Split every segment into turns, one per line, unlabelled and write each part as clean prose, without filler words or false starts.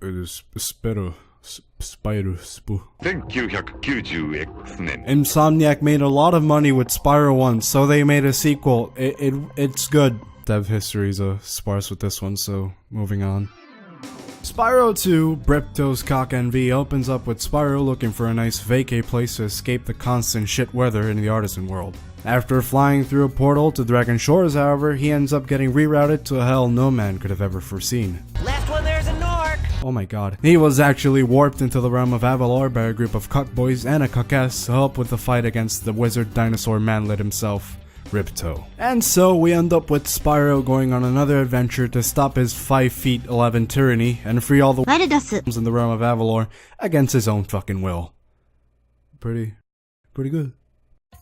Spyro.
1990X 年
Insomniac made a lot of money with Spyro 1, so they made a sequel. It's good. Dev history is sparse with this one, so moving on. Spyro 2, Ripto's Cock Envy, opens up with Spyro looking for a nice vacay place to escape the constant shit weather in the artisan world. After flying through a portal to Dragon Shores, however, he ends up getting rerouted to a hell no man could have ever foreseen.
Left one, there's a Nork!
Oh my god. He was actually warped into the realm of Avalor by a group of cuckboys and a cuckess to help with the fight against the wizard dinosaur manlet himself, Ripto. And so we end up with Spyro going on another adventure to stop his 5'11" tyranny and free all the worms in the realm of Avalor against his own fucking will. Pretty good.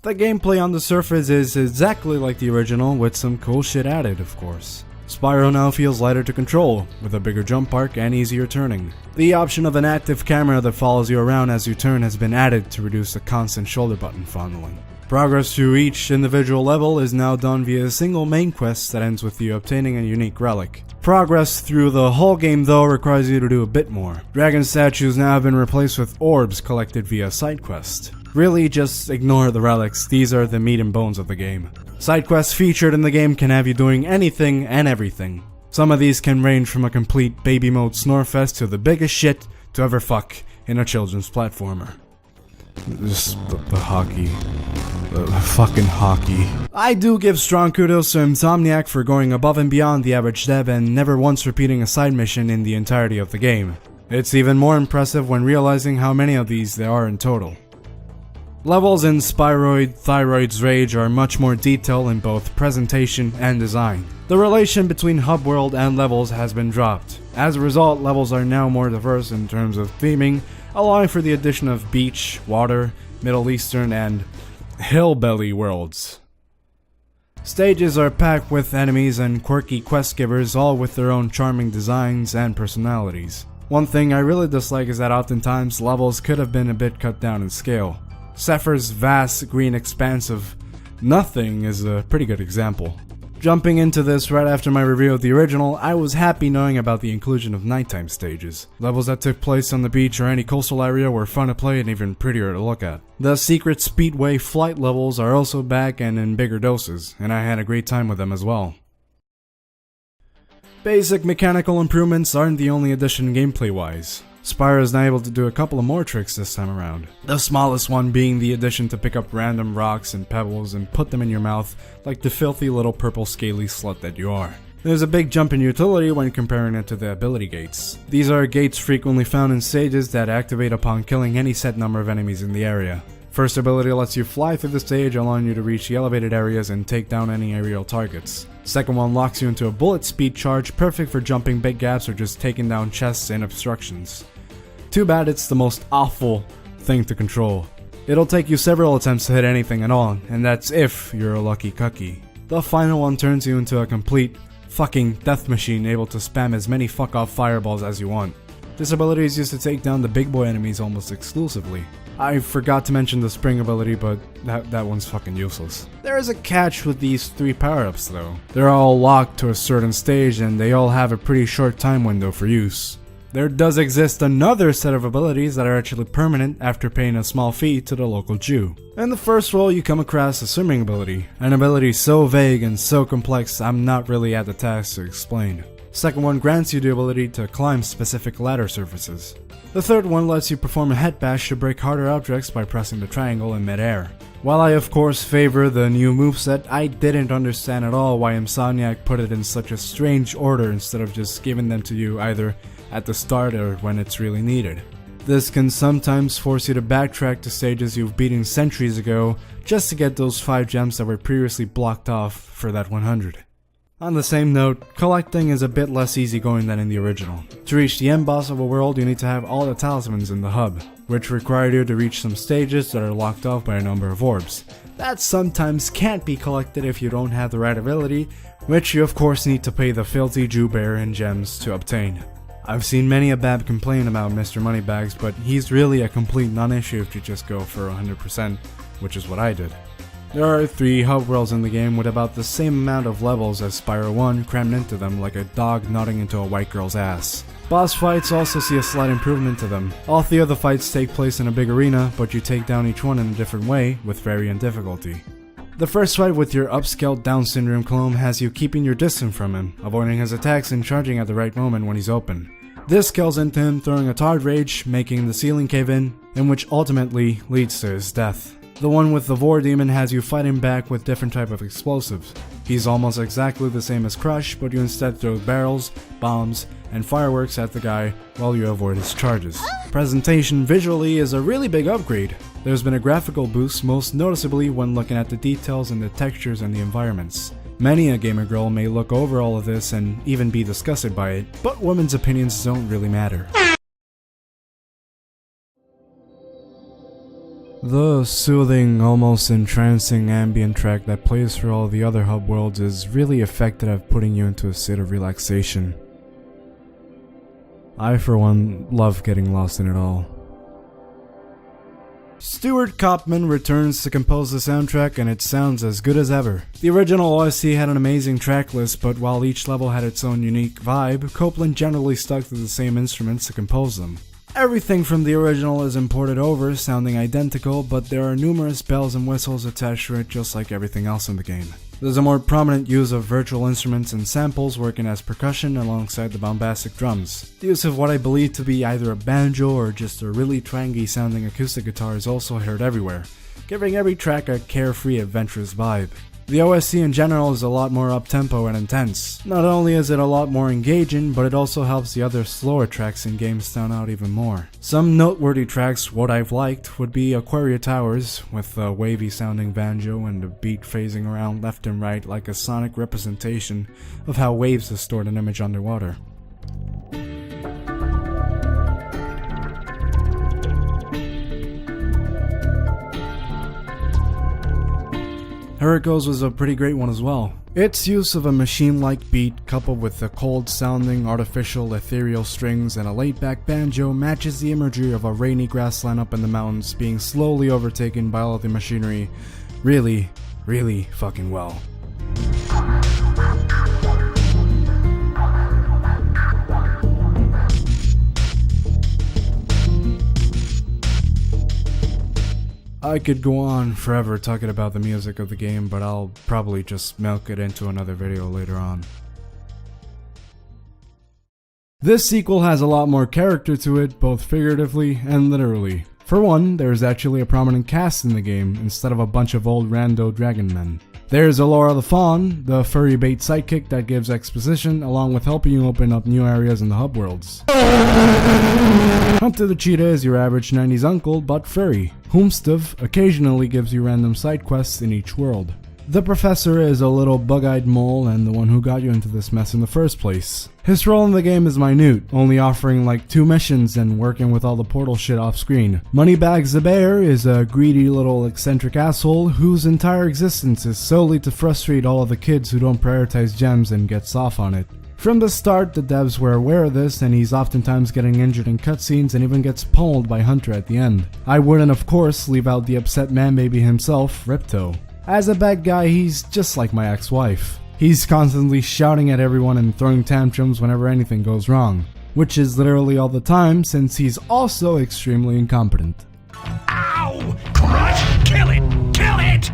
The gameplay on the surface is exactly like the original, with some cool shit added, of course. Spyro now feels lighter to control, with a bigger jump arc and easier turning. The option of an active camera that follows you around as you turn has been added to reduce the constant shoulder button fondling. Progress through each individual level is now done via a single main quest that ends with you obtaining a unique relic. Progress through the whole game though requires you to do a bit more. Dragon statues now have been replaced with orbs collected via side quest. Really, just ignore the relics, these are the meat and bones of the game. Side quests featured in the game can have you doing anything and everything. Some of these can range from a complete baby mode snorefest to the biggest shit to ever fuck in a children's platformer. Just the hockey. The fucking hockey. I do give strong kudos to Insomniac for going above and beyond the average dev and never once repeating a side mission in the entirety of the game. It's even more impressive when realizing how many of these there are in total. Levels in Spyroid Thyroid's Rage are much more detailed in both presentation and design. The relation between hub world and levels has been dropped. As a result, levels are now more diverse in terms of theming, allowing for the addition of beach, water, Middle Eastern, and hillbilly worlds. Stages are packed with enemies and quirky quest givers, all with their own charming designs and personalities. One thing I really dislike is that oftentimes levels could have been a bit cut down in scale. Zephyr's vast green expanse of nothing is a pretty good example. Jumping into this right after my review of the original, I was happy knowing about the inclusion of nighttime stages. Levels that took place on the beach or any coastal area were fun to play and even prettier to look at. The secret Speedway flight levels are also back and in bigger doses, and I had a great time with them as well. Basic mechanical improvements aren't the only addition gameplay-wise. Spyro is now able to do a couple of more tricks this time around. The smallest one being the addition to pick up random rocks and pebbles and put them in your mouth like the filthy little purple scaly slut that you are. There's a big jump in utility when comparing it to the ability gates. These are gates frequently found in stages that activate upon killing any set number of enemies in the area. First ability lets you fly through the stage, allowing you to reach the elevated areas and take down any aerial targets. Second one locks you into a bullet speed charge, perfect for jumping big gaps or just taking down chests and obstructions. Too bad it's the most awful thing to control. It'll take you several attempts to hit anything at all, and that's if you're a lucky cucky. The final one turns you into a complete fucking death machine, able to spam as many fuck off fireballs as you want. This ability is used to take down the big boy enemies almost exclusively. I forgot to mention the spring ability, but that one's fucking useless. There is a catch with these 3 power-ups though. They're all locked to a certain stage and they all have a pretty short time window for use. There does exist another set of abilities that are actually permanent after paying a small fee to the local Jew. In the first role you come across a swimming ability, an ability so vague and so complex I'm not really at the task to explain. Second one grants you the ability to climb specific ladder surfaces. The third one lets you perform a head bash to break harder objects by pressing the triangle in mid-air. While I of course favor the new moveset, I didn't understand at all why Insomniac put it in such a strange order instead of just giving them to you either at the start or when it's really needed. This can sometimes force you to backtrack to stages you've beaten centuries ago just to get those 5 gems that were previously blocked off for that 100. On the same note, collecting is a bit less easygoing than in the original. To reach the end boss of a world you need to have all the talismans in the hub, which require you to reach some stages that are locked off by a number of orbs. That sometimes can't be collected if you don't have the right ability, which you of course need to pay the filthy Jew bear in gems to obtain. I've seen many a bab complain about Mr. Moneybags, but he's really a complete non-issue if you just go for 100%, which is what I did. There are 3 hub worlds in the game with about the same amount of levels as Spyro 1 crammed into them like a dog nodding into a white girl's ass. Boss fights also see a slight improvement to them. All 3 of the fights take place in a big arena, but you take down each one in a different way, with varying difficulty. The first fight with your upscaled Down syndrome clone has you keeping your distance from him, avoiding his attacks and charging at the right moment when he's open. This scales into him throwing a Tard Rage, making the ceiling cave in which ultimately leads to his death. The one with the Vor Demon has you fighting back with different type of explosives. He's almost exactly the same as Crush, but you instead throw barrels, bombs, and fireworks at the guy while you avoid his charges. Presentation visually is a really big upgrade. There's been a graphical boost, most noticeably when looking at the details and the textures and the environments. Many a gamer girl may look over all of this and even be disgusted by it, but women's opinions don't really matter. The soothing, almost entrancing ambient track that plays through all the other hub worlds is really effective at putting you into a state of relaxation. I, for one, love getting lost in it all. Stuart Kopman returns to compose the soundtrack and it sounds as good as ever. The original OST had an amazing track list, but while each level had its own unique vibe, Copeland generally stuck to the same instruments to compose them. Everything from the original is imported over, sounding identical, but there are numerous bells and whistles attached to it just like everything else in the game. There's a more prominent use of virtual instruments and samples working as percussion alongside the bombastic drums. The use of what I believe to be either a banjo or just a really twangy sounding acoustic guitar is also heard everywhere, giving every track a carefree, adventurous vibe. The OST in general is a lot more up-tempo and intense. Not only is it a lot more engaging, but it also helps the other slower tracks in games stand out even more. Some noteworthy tracks what I've liked would be Aquaria Towers, with a wavy sounding banjo and the beat phasing around left and right like a sonic representation of how waves distort an image underwater. Hurricanes was a pretty great one as well. Its use of a machine-like beat coupled with the cold-sounding, artificial, ethereal strings and a laid-back banjo matches the imagery of a rainy grassland up in the mountains being slowly overtaken by all of the machinery really, really fucking well. I could go on forever talking about the music of the game, but I'll probably just milk it into another video later on. This sequel has a lot more character to it, both figuratively and literally. For one, there's actually a prominent cast in the game, instead of a bunch of old rando dragon men. There's Alora the Fawn, the furry bait sidekick that gives exposition, along with helping you open up new areas in the hub worlds. Hunter the Cheetah is your average 90s uncle, but furry. Hoomstuv occasionally gives you random side quests in each world. The Professor is a little bug-eyed mole and the one who got you into this mess in the first place. His role in the game is minute, only offering like 2 missions and working with all the portal shit off screen. Moneybags the Bear is a greedy little eccentric asshole whose entire existence is solely to frustrate all of the kids who don't prioritize gems and gets off on it. From the start, the devs were aware of this, and he's oftentimes getting injured in cutscenes and even gets pummeled by Hunter at the end. I wouldn't, of course, leave out the upset man-baby himself, Ripto. As a bad guy, he's just like my ex-wife. He's constantly shouting at everyone and throwing tantrums whenever anything goes wrong, which is literally all the time since he's also extremely incompetent.
Ow! Crush! Kill it! Kill it!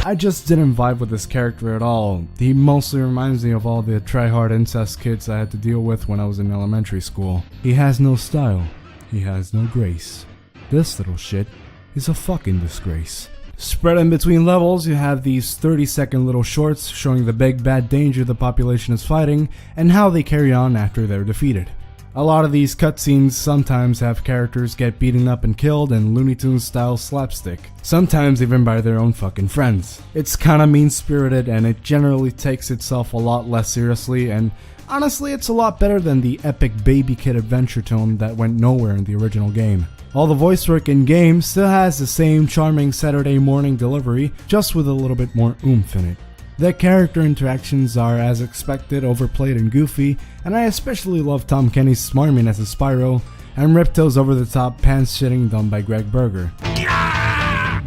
I just didn't vibe with this character at all. He mostly reminds me of all the try-hard incest kids I had to deal with when I was in elementary school. He has no style. He has no grace. This little shit is a fucking disgrace. Spread in between levels, you have these 30-second little shorts showing the big bad danger the population is fighting and how they carry on after they're defeated. A lot of these cutscenes sometimes have characters get beaten up and killed in Looney Tunes style slapstick, sometimes even by their own fucking friends. It's kinda mean-spirited and it generally takes itself a lot less seriously, and honestly it's a lot better than the epic baby kid adventure tone that went nowhere in the original game. All the voice work in game still has the same charming Saturday morning delivery, just with a little bit more oomph in it. The character interactions are as expected, overplayed and goofy, and I especially love Tom Kenny's smarminess as Spyro, and Ripto's over-the-top pants-shitting done by Greg Berger.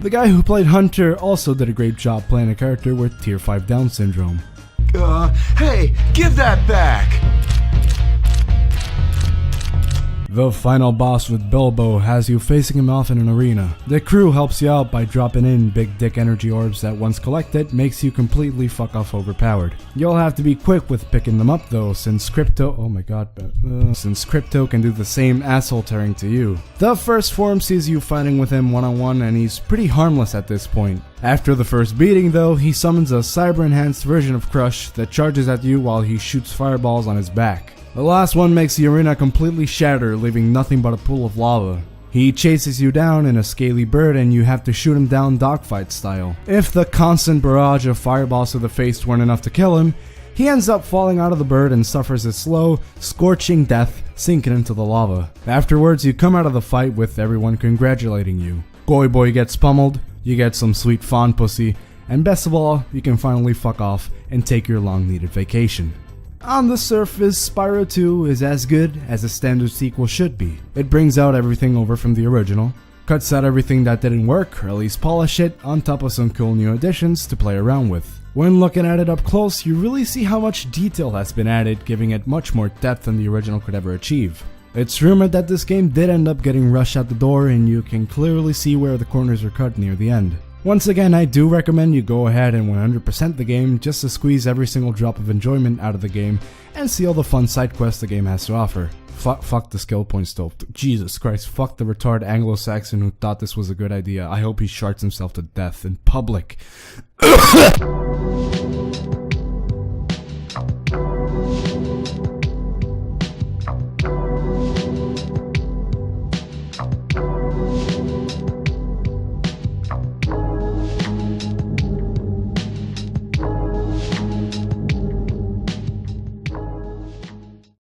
The guy who played Hunter also did a great job playing a character with Tier 5 Down syndrome.
Hey, give that back!
The final boss with Bilbo has you facing him off in an arena. The crew helps you out by dropping in big dick energy orbs that once collected makes you completely fuck off overpowered. You'll have to be quick with picking them up though, since Crypto can do the same asshole tearing to you. The first form sees you fighting with him one-on-one and he's pretty harmless at this point. After the first beating though, he summons a cyber-enhanced version of Crush that charges at you while he shoots fireballs on his back. The last one makes the arena completely shatter, leaving nothing but a pool of lava. He chases you down in a scaly bird and you have to shoot him down dogfight style. If the constant barrage of fireballs to the face weren't enough to kill him, he ends up falling out of the bird and suffers a slow, scorching death, sinking into the lava. Afterwards, you come out of the fight with everyone congratulating you. Goy Boy gets pummeled, you get some sweet fawn pussy, and best of all, you can finally fuck off and take your long-needed vacation. On the surface, Spyro 2 is as good as a standard sequel should be. It brings out everything over from the original, cuts out everything that didn't work, or at least polish it, on top of some cool new additions to play around with. When looking at it up close, you really see how much detail has been added, giving it much more depth than the original could ever achieve. It's rumored that this game did end up getting rushed out the door, and you can clearly see where the corners are cut near the end. Once again, I do recommend you go ahead and 100% the game just to squeeze every single drop of enjoyment out of the game and see all the fun side quests the game has to offer. Fuck the skill points though. Jesus Christ, fuck the retarded Anglo-Saxon who thought this was a good idea. I hope he sharts himself to death in public.